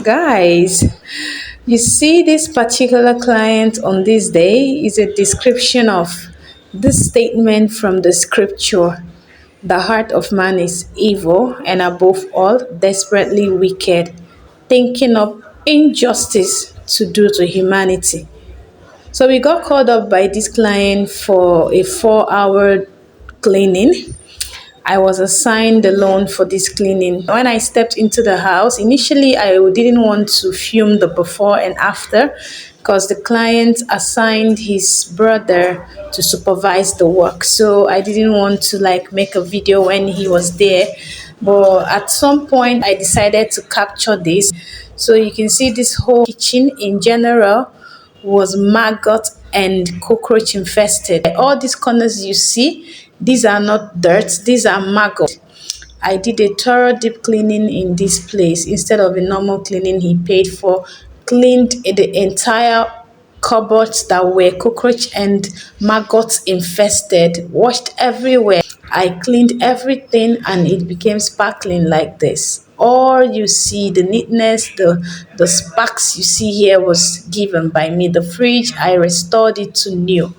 Guys, you see, this particular client on this day is a description of this statement from the scripture. The heart of man is evil and above all desperately wicked, thinking of injustice to do to humanity. So we got called up by this client for a 4 hour cleaning. I was assigned the loan for this cleaning. When I stepped into the house, initially I didn't want to film the before and after because the client assigned his brother to supervise the work. So I didn't want to like make a video when he was there. But at some point I decided to capture this. So you can see this whole kitchen in general was maggot and cockroach infested. All these corners you see, these are not dirt, these are maggot. I did a thorough deep cleaning in this place instead of a normal cleaning he paid for. Cleaned the entire cupboards that were cockroach and maggots infested, washed everywhere. I cleaned everything and it became sparkling like this. All you see, the neatness, the sparks you see here was given by me. The fridge, I restored it to new,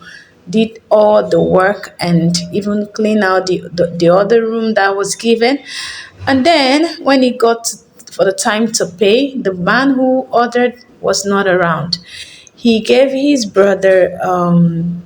did all the work and even clean out the other room that was given. And then when it got for the time to pay, the man who ordered was not around. He gave his brother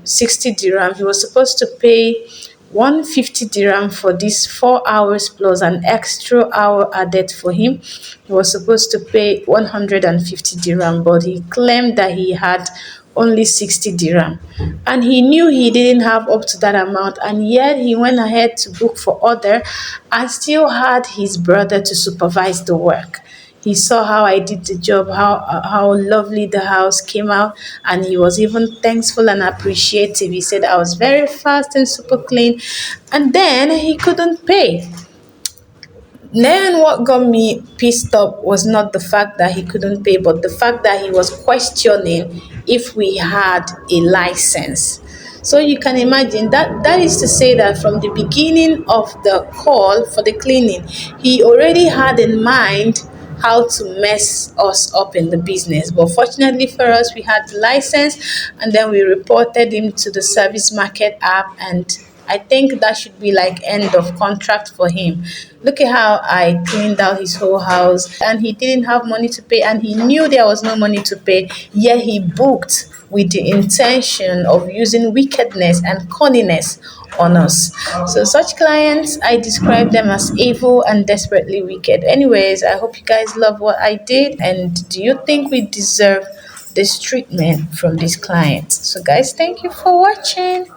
60 dirham. He was supposed to pay 150 dirham for these 4 hours plus an extra hour added for him. He was supposed to pay 150 dirham, but he claimed that he had only 60 dirham. And he knew he didn't have up to that amount, and yet he went ahead to book for other and still had his brother to supervise the work. He saw how I did the job, how lovely the house came out, and he was even thankful and appreciative. He said I was very fast and super clean, and then he couldn't pay. Then what got me pissed up was not the fact that he couldn't pay, but the fact that he was questioning if we had a license. So you can imagine that is to say that from the beginning of the call for the cleaning, he already had in mind how to mess us up in the business. But fortunately for us, we had the license and then we reported him to the service market app, and I think that should be like end of contract for him. Look at how I cleaned out his whole house and he didn't have money to pay and he knew there was no money to pay, yet he booked with the intention of using wickedness and cunningness on us. So such clients, I describe them as evil and desperately wicked. Anyways, I hope you guys love what I did, and do you think we deserve this treatment from these clients? So guys, thank you for watching.